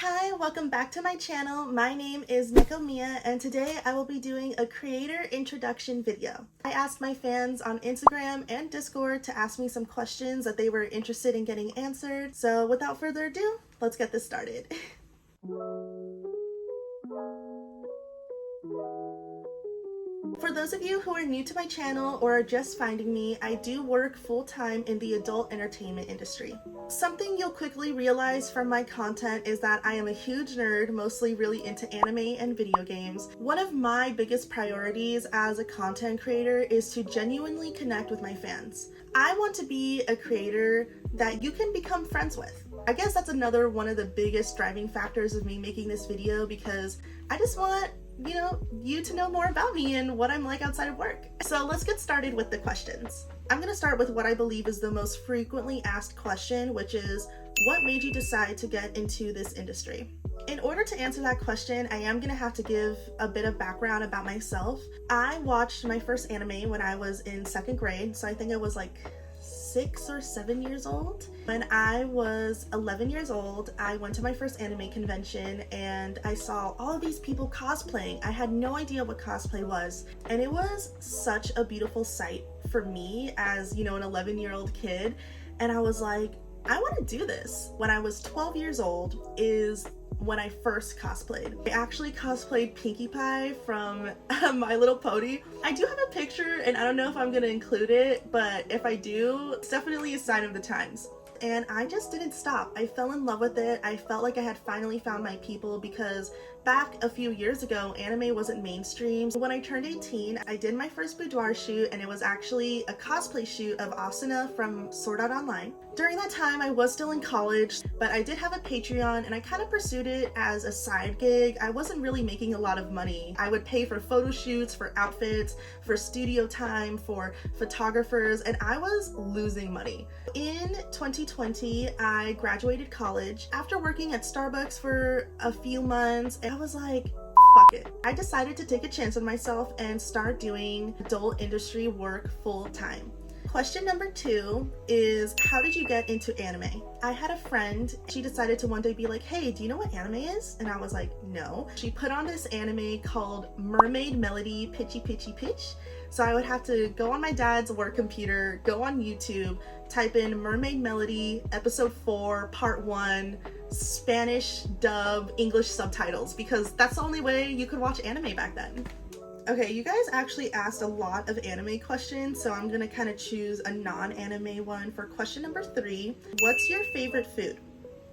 Hi, welcome back to my channel. My name is Nekomiiya and today I will be doing a creator introduction video. I asked my fans on Instagram and Discord to ask me some questions that they were interested in getting answered. So without further ado, let's get this started. For those of you who are new to my channel or are just finding me, I do work full-time in the adult entertainment industry. Something you'll quickly realize from my content is that I am a huge nerd, mostly really into anime and video games. One of my biggest priorities as a content creator is to genuinely connect with my fans. I want to be a creator that you can become friends with. I guess that's another one of the biggest driving factors of me making this video, because I just want you to know more about me and what I'm like outside of work. So let's get started with the questions. I'm gonna start with what I believe is the most frequently asked question, which is, what made you decide to get into this industry? In order to answer that question, I am gonna have to give a bit of background about myself. I watched my first anime when I was in second grade, so I think I was like 6 or 7 years old. When I was 11 years old, I went to my first anime convention and I saw all of these people cosplaying. I had no idea what cosplay was, and it was such a beautiful sight for me as, an 11-year-old kid. And I was like, I want to do this. When I was 12 years old is when I first cosplayed. I actually cosplayed Pinkie Pie from My Little Pony. I do have a picture and I don't know if I'm gonna include it, but if I do, it's definitely a sign of the times. And I just didn't stop. I fell in love with it. I felt like I had finally found my people, because back a few years ago, anime wasn't mainstream. When I turned 18, I did my first boudoir shoot, and it was actually a cosplay shoot of Asuna from Sword Art Online. During that time, I was still in college, but I did have a Patreon and I kind of pursued it as a side gig. I wasn't really making a lot of money. I would pay for photo shoots, for outfits, for studio time, for photographers, and I was losing money. In 2020, I graduated college. After working at Starbucks for a few months, I was like, fuck it. I decided to take a chance on myself and start doing adult industry work full time. Question number 2 is, how did you get into anime? I had a friend, she decided to one day be like, hey, do you know what anime is? And I was like, no. She put on this anime called Mermaid Melody Pitchy Pitchy Pitch. So I would have to go on my dad's work computer, go on YouTube, type in Mermaid Melody episode 4 part 1, Spanish dub, English subtitles, because that's the only way you could watch anime back then. Okay, you guys actually asked a lot of anime questions, so I'm gonna kind of choose a non-anime one for question number 3. What's your favorite food?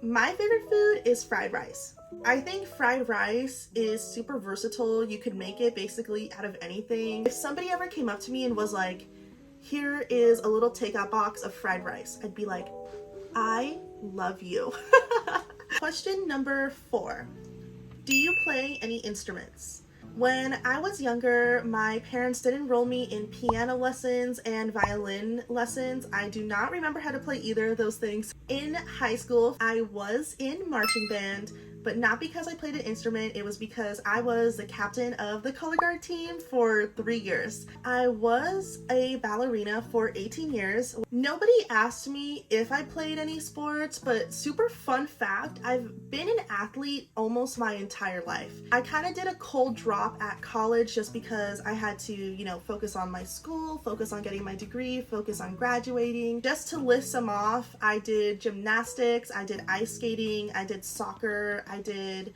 My favorite food is fried rice. I think fried rice is super versatile. You could make it basically out of anything. If somebody ever came up to me and was like, here is a little takeout box of fried rice, I'd be like, I love you. Question number 4. Do you play any instruments? When I was younger, my parents did enroll me in piano lessons and violin lessons. I do not remember how to play either of those things. In high school, I was in marching band, but not because I played an instrument. It was because I was the captain of the color guard team for 3 years. I was a ballerina for 18 years. Nobody asked me if I played any sports, but super fun fact, I've been an athlete almost my entire life. I kind of did a cold drop at college just because I had to, focus on my school, focus on getting my degree, focus on graduating. Just to list some off, I did gymnastics, I did ice skating, I did soccer, I did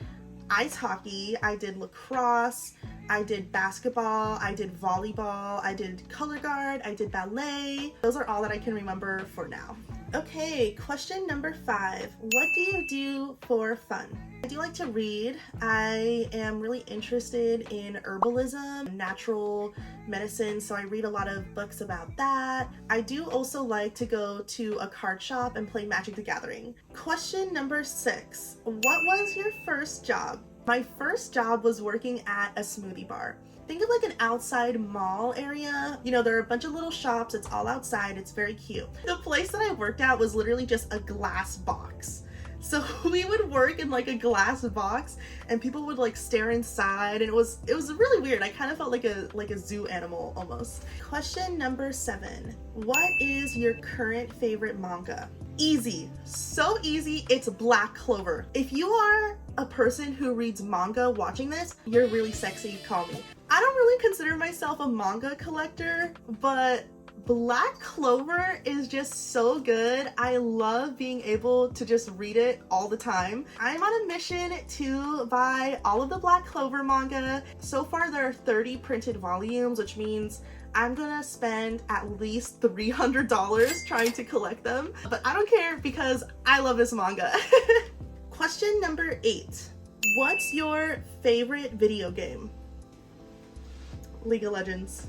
ice hockey, I did lacrosse, I did basketball, I did volleyball, I did color guard, I did ballet. Those are all that I can remember for now. Okay, question number 5. What do you do for fun? I do like to read. I am really interested in herbalism, natural medicine, so I read a lot of books about that. I do also like to go to a card shop and play Magic the Gathering. Question number 6. What was your first job? My first job was working at a smoothie bar. Think of like an outside mall area. There are a bunch of little shops. It's all outside. It's very cute. The place that I worked at was literally just a glass box. So we would work in like a glass box and people would like stare inside, and it was really weird. I kind of felt like a zoo animal almost. Question number 7. What is your current favorite manga? Easy, so easy. It's Black Clover. If you are a person who reads manga watching this, you're really sexy, call me. I don't really consider myself a manga collector, but Black Clover is just so good. I love being able to just read it all the time. I'm on a mission to buy all of the Black Clover manga. So far there are 30 printed volumes, which means I'm gonna spend at least $300 trying to collect them. But I don't care because I love this manga. Question number 8. What's your favorite video game? League of Legends.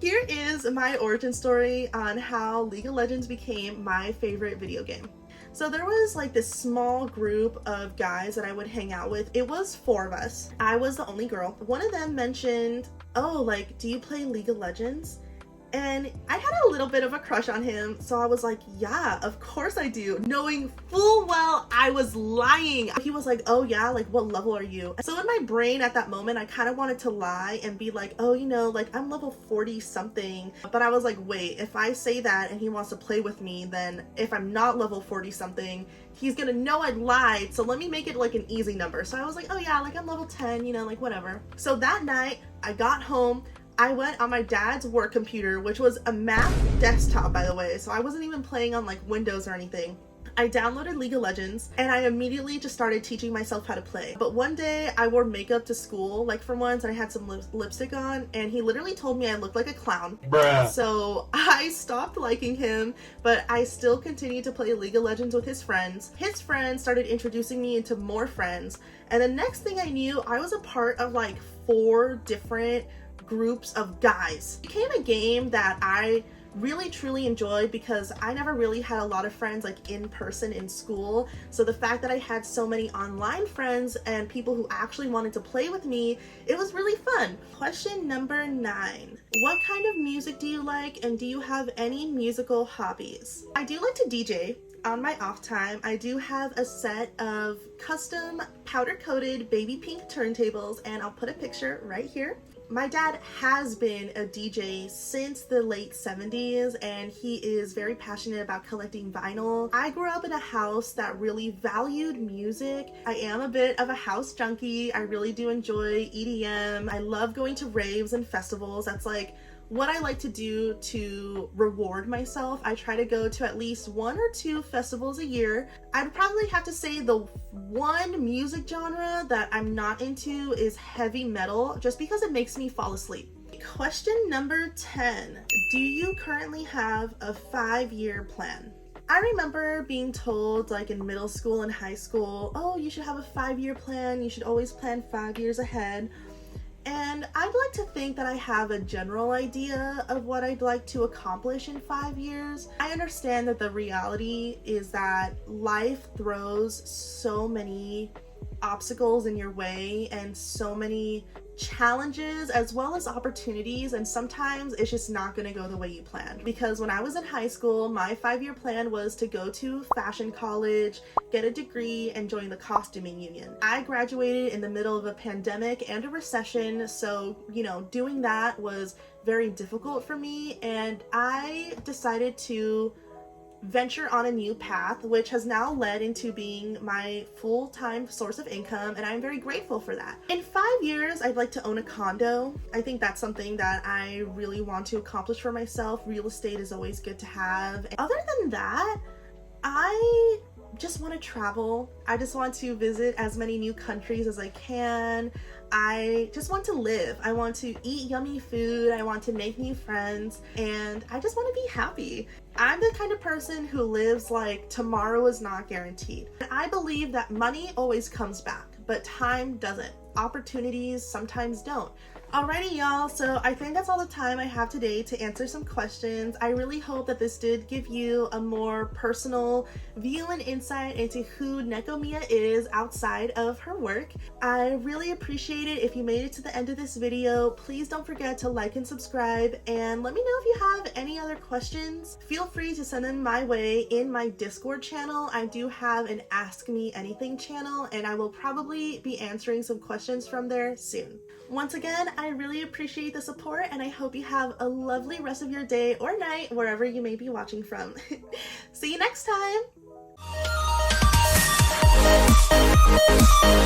Here is my origin story on how League of Legends became my favorite video game. So there was like this small group of guys that I would hang out with. It was 4 of us. I was the only girl. One of them mentioned, oh, like, do you play League of Legends? And I had a little bit of a crush on him, so I was like, yeah, of course I do, knowing full well I was lying. He was like, oh yeah, like what level are you? So in my brain at that moment, I kind of wanted to lie and be like, oh, you know, like I'm level 40 something. But I was like, wait, if I say that and he wants to play with me, then if I'm not level 40 something, he's gonna know I lied, so let me make it like an easy number. So I was like, oh yeah, like I'm level 10, you know, like whatever. So that night, I got home, I went on my dad's work computer, which was a Mac desktop, by the way, so I wasn't even playing on like Windows or anything. I downloaded League of Legends and I immediately just started teaching myself how to play. But one day I wore makeup to school, like for once, and I had some lipstick on, and he literally told me I looked like a clown. Bruh. So I stopped liking him, but I still continued to play League of Legends with his friends. His friends started introducing me into more friends, and the next thing I knew, I was a part of like 4 different groups of guys. It became a game that I really truly enjoyed because I never really had a lot of friends like in person in school. So the fact that I had so many online friends and people who actually wanted to play with me, it was really fun. Question number 9. What kind of music do you like, and do you have any musical hobbies? I do like to DJ. On my off time, I do have a set of custom powder-coated baby pink turntables, and I'll put a picture right here. My dad has been a DJ since the late 70s, and he is very passionate about collecting vinyl. I grew up in a house that really valued music. I am a bit of a house junkie. I really do enjoy EDM. I love going to raves and festivals. That's like what I like to do to reward myself. I try to go to at least 1 or 2 festivals a year. I'd probably have to say the one music genre that I'm not into is heavy metal, just because it makes me fall asleep. Question number 10. Do you currently have a 5-year plan? I remember being told like in middle school and high school, oh, you should have a 5-year plan. You should always plan 5 years ahead. And I'd like to think that I have a general idea of what I'd like to accomplish in 5 years. I understand that the reality is that life throws so many obstacles in your way and so many challenges as well as opportunities, and sometimes it's just not going to go the way you planned. Because when I was in high school, my 5-year plan was to go to fashion college, get a degree, and join the costuming union. I graduated in the middle of a pandemic and a recession, so you know, doing that was very difficult for me, and I decided to venture on a new path, which has now led into being my full-time source of income, and I'm very grateful for that. In 5 years, I'd like to own a condo. I think that's something that I really want to accomplish for myself. Real estate is always good to have. Other than that, I just want to travel. I just want to visit as many new countries as I can. I just want to live. I want to eat yummy food. I want to make new friends, and I just want to be happy. I'm the kind of person who lives like tomorrow is not guaranteed. And I believe that money always comes back, but time doesn't. Opportunities sometimes don't. Alrighty, y'all, so I think that's all the time I have today to answer some questions. I really hope that this did give you a more personal view and insight into who Nekomiiya is outside of her work. I really appreciate it if you made it to the end of this video. Please don't forget to like and subscribe, and let me know if you have any other questions. Feel free to send them my way in my Discord channel. I do have an Ask Me Anything channel, and I will probably be answering some questions from there soon. Once again, I really appreciate the support, and I hope you have a lovely rest of your day or night wherever you may be watching from. See you next time!